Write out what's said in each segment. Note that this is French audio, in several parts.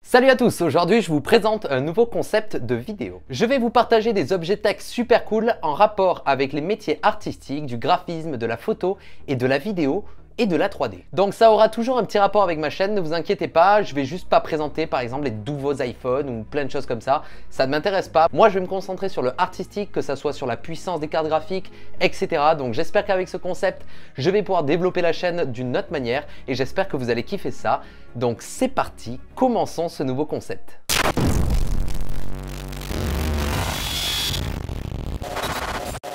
Salut à tous, aujourd'hui je vous présente un nouveau concept de vidéo. Je vais vous partager des objets tech super cool en rapport avec les métiers artistiques, du graphisme, de la photo et de la vidéo et de la 3D. Donc ça aura toujours un petit rapport avec ma chaîne, ne vous inquiétez pas, je vais juste pas présenter par exemple les nouveaux iPhones ou plein de choses comme ça, ça ne m'intéresse pas. Moi je vais me concentrer sur le artistique, que ça soit sur la puissance des cartes graphiques, etc. Donc j'espère qu'avec ce concept, je vais pouvoir développer la chaîne d'une autre manière et j'espère que vous allez kiffer ça. Donc c'est parti, commençons ce nouveau concept.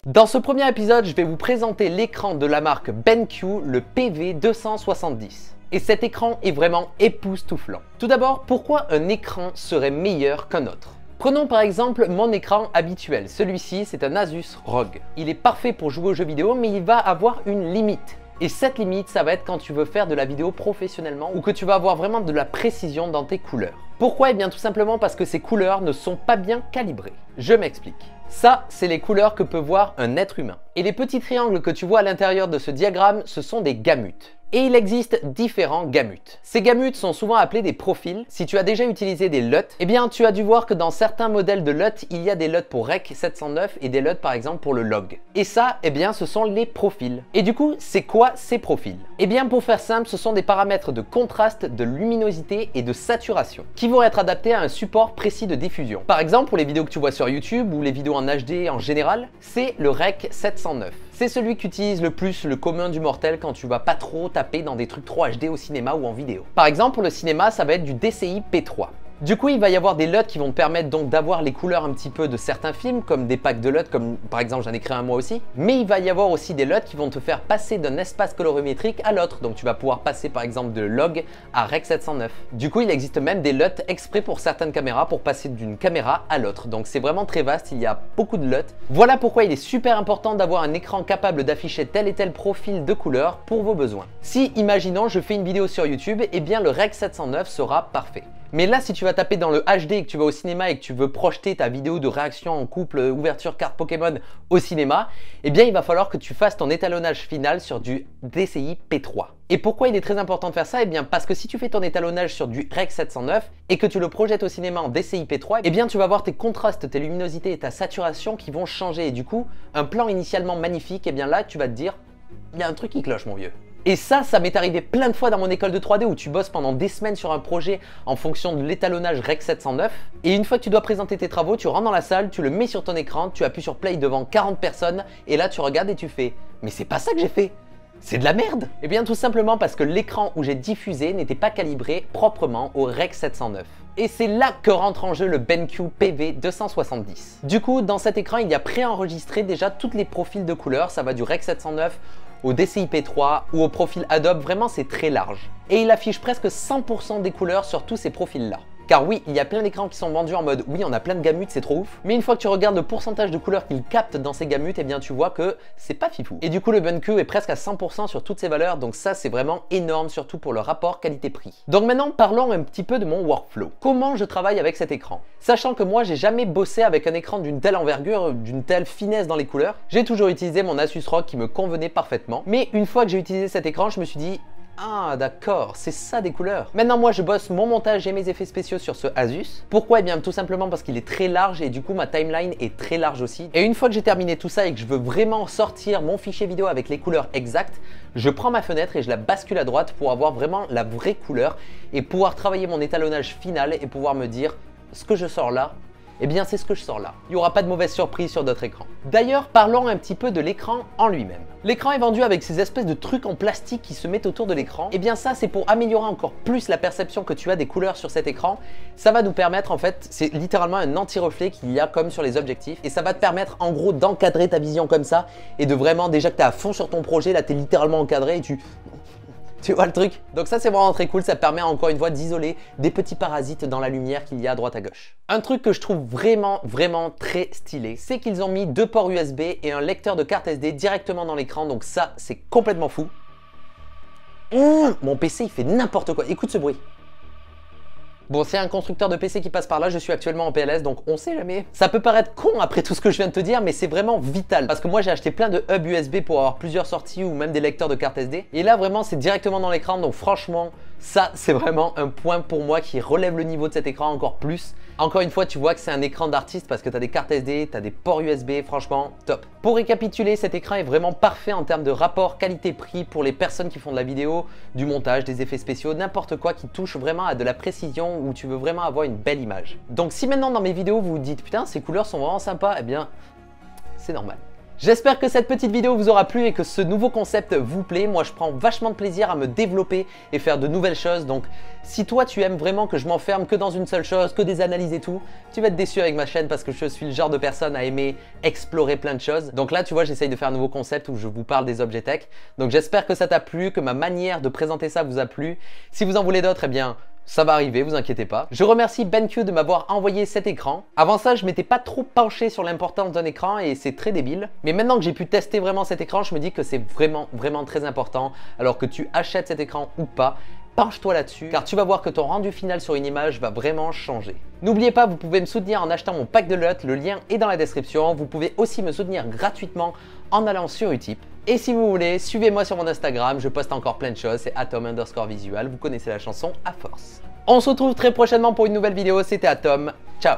Dans ce premier épisode, je vais vous présenter l'écran de la marque BenQ, le PV270. Et cet écran est vraiment époustouflant. Tout d'abord, pourquoi un écran serait meilleur qu'un autre ? Prenons par exemple mon écran habituel. Celui-ci, c'est un Asus ROG. Il est parfait pour jouer aux jeux vidéo, mais il va avoir une limite. Et cette limite, ça va être quand tu veux faire de la vidéo professionnellement ou que tu vas avoir vraiment de la précision dans tes couleurs. Pourquoi ? Eh bien tout simplement parce que ces couleurs ne sont pas bien calibrées. Je m'explique. Ça, c'est les couleurs que peut voir un être humain. Et les petits triangles que tu vois à l'intérieur de ce diagramme, ce sont des gamutes. Et il existe différents gamutes. Ces gamutes sont souvent appelés des profils. Si tu as déjà utilisé des LUT, eh bien tu as dû voir que dans certains modèles de LUT, il y a des LUT pour Rec 709 et des LUT par exemple pour le log. Et ça, eh bien ce sont les profils. Et du coup, c'est quoi ces profils ? Eh bien pour faire simple, ce sont des paramètres de contraste, de luminosité et de saturation qui vont être adaptés à un support précis de diffusion. Par exemple, pour les vidéos que tu vois sur YouTube ou les vidéos en HD en général, c'est le Rec 709. C'est celui qu'utilise le plus le commun du mortel quand tu vas pas trop taper dans des trucs trop HD au cinéma ou en vidéo. Par exemple, pour le cinéma, ça va être du DCI P3. Du coup, il va y avoir des LUT qui vont te permettre donc d'avoir les couleurs un petit peu de certains films, comme des packs de LUT, comme par exemple j'en ai créé un moi aussi. Mais il va y avoir aussi des LUT qui vont te faire passer d'un espace colorimétrique à l'autre. Donc tu vas pouvoir passer par exemple de log à Rec 709. Du coup, il existe même des LUT exprès pour certaines caméras pour passer d'une caméra à l'autre. Donc c'est vraiment très vaste, il y a beaucoup de LUT. Voilà pourquoi il est super important d'avoir un écran capable d'afficher tel et tel profil de couleur pour vos besoins. Si, imaginons, je fais une vidéo sur YouTube, eh bien le Rec 709 sera parfait. Mais là, si tu vas taper dans le HD et que tu vas au cinéma et que tu veux projeter ta vidéo de réaction en couple, ouverture carte Pokémon au cinéma, eh bien il va falloir que tu fasses ton étalonnage final sur du DCI P3. Et pourquoi il est très important de faire ça ? Eh bien parce que si tu fais ton étalonnage sur du Rec 709 et que tu le projettes au cinéma en DCI P3, eh bien tu vas voir tes contrastes, tes luminosités et ta saturation qui vont changer. Et du coup, un plan initialement magnifique, eh bien là tu vas te dire, il y a un truc qui cloche mon vieux. Et ça m'est arrivé plein de fois dans mon école de 3D où tu bosses pendant des semaines sur un projet en fonction de l'étalonnage Rec 709. Et une fois que tu dois présenter tes travaux, tu rentres dans la salle, tu le mets sur ton écran, tu appuies sur play devant 40 personnes et là tu regardes et tu fais « Mais c'est pas ça que j'ai fait !» C'est de la merde! Eh bien tout simplement parce que l'écran où j'ai diffusé n'était pas calibré proprement au Rec 709. Et c'est là que rentre en jeu le BenQ PV270. Du coup, dans cet écran, il y a préenregistré déjà tous les profils de couleurs. Ça va du Rec 709 au DCI P3 ou au profil Adobe. Vraiment, c'est très large. Et il affiche presque 100% des couleurs sur tous ces profils-là. Car oui, il y a plein d'écrans qui sont vendus en mode oui, on a plein de gamutes, c'est trop ouf. Mais une fois que tu regardes le pourcentage de couleurs qu'il capte dans ces gamutes, eh bien tu vois que c'est pas fifou. Et du coup, le BenQ est presque à 100% sur toutes ces valeurs, donc ça c'est vraiment énorme, surtout pour le rapport qualité-prix. Donc maintenant, parlons un petit peu de mon workflow. Comment je travaille avec cet écran ? Sachant que moi, j'ai jamais bossé avec un écran d'une telle envergure, d'une telle finesse dans les couleurs, j'ai toujours utilisé mon Asus ROG qui me convenait parfaitement. Mais une fois que j'ai utilisé cet écran, je me suis dit, ah d'accord, c'est ça des couleurs. Maintenant moi je bosse mon montage et mes effets spéciaux sur ce Asus. Pourquoi ? Eh bien tout simplement parce qu'il est très large et du coup ma timeline est très large aussi. Et une fois que j'ai terminé tout ça et que je veux vraiment sortir mon fichier vidéo avec les couleurs exactes, je prends ma fenêtre et je la bascule à droite pour avoir vraiment la vraie couleur et pouvoir travailler mon étalonnage final et pouvoir me dire ce que je sors là, eh bien c'est ce que je sors là. Il n'y aura pas de mauvaise surprise sur d'autres écrans. D'ailleurs, parlons un petit peu de l'écran en lui-même. L'écran est vendu avec ces espèces de trucs en plastique qui se mettent autour de l'écran. Et bien ça, c'est pour améliorer encore plus la perception que tu as des couleurs sur cet écran. Ça va nous permettre, en fait, c'est littéralement un anti-reflet qu'il y a comme sur les objectifs. Et ça va te permettre en gros d'encadrer ta vision comme ça et de vraiment, déjà que tu es à fond sur ton projet, là tu es littéralement encadré et tu vois le truc? Donc ça c'est vraiment très cool, ça permet encore une fois d'isoler des petits parasites dans la lumière qu'il y a à droite à gauche. Un truc que je trouve vraiment très stylé, c'est qu'ils ont mis 2 ports USB et un lecteur de carte SD directement dans l'écran, donc ça c'est complètement fou. Mon PC il fait n'importe quoi, écoute ce bruit. Bon, c'est un constructeur de PC qui passe par là, je suis actuellement en PLS, donc on sait jamais. Ça peut paraître con après tout ce que je viens de te dire, mais c'est vraiment vital. Parce que moi, j'ai acheté plein de hubs USB pour avoir plusieurs sorties ou même des lecteurs de carte SD. Et là, vraiment, c'est directement dans l'écran, donc franchement, Ça, c'est vraiment un point pour moi qui relève le niveau de cet écran encore plus. Encore une fois, tu vois que c'est un écran d'artiste parce que tu as des cartes SD, tu as des ports USB, franchement, top. Pour récapituler, cet écran est vraiment parfait en termes de rapport qualité-prix pour les personnes qui font de la vidéo, du montage, des effets spéciaux, n'importe quoi qui touche vraiment à de la précision où tu veux vraiment avoir une belle image. Donc si maintenant dans mes vidéos vous vous dites « Putain, ces couleurs sont vraiment sympas », eh bien, c'est normal. J'espère que cette petite vidéo vous aura plu et que ce nouveau concept vous plaît. Moi, je prends vachement de plaisir à me développer et faire de nouvelles choses. Donc, si toi, tu aimes vraiment que je m'enferme que dans une seule chose, que des analyses et tout, tu vas être déçu avec ma chaîne parce que je suis le genre de personne à aimer explorer plein de choses. Donc là, tu vois, j'essaye de faire un nouveau concept où je vous parle des objets tech. Donc, j'espère que ça t'a plu, que ma manière de présenter ça vous a plu. Si vous en voulez d'autres, eh bien, ça va arriver, vous inquiétez pas. Je remercie BenQ de m'avoir envoyé cet écran. Avant ça, je m'étais pas trop penché sur l'importance d'un écran et c'est très débile. Mais maintenant que j'ai pu tester vraiment cet écran, je me dis que c'est vraiment très important. Alors que tu achètes cet écran ou pas, penche-toi là-dessus car tu vas voir que ton rendu final sur une image va vraiment changer. N'oubliez pas, vous pouvez me soutenir en achetant mon pack de LUT, le lien est dans la description. Vous pouvez aussi me soutenir gratuitement en allant sur Utip. Et si vous voulez, suivez-moi sur mon Instagram, je poste encore plein de choses, c'est atom_visual, vous connaissez la chanson à force. On se retrouve très prochainement pour une nouvelle vidéo, c'était Atom, ciao.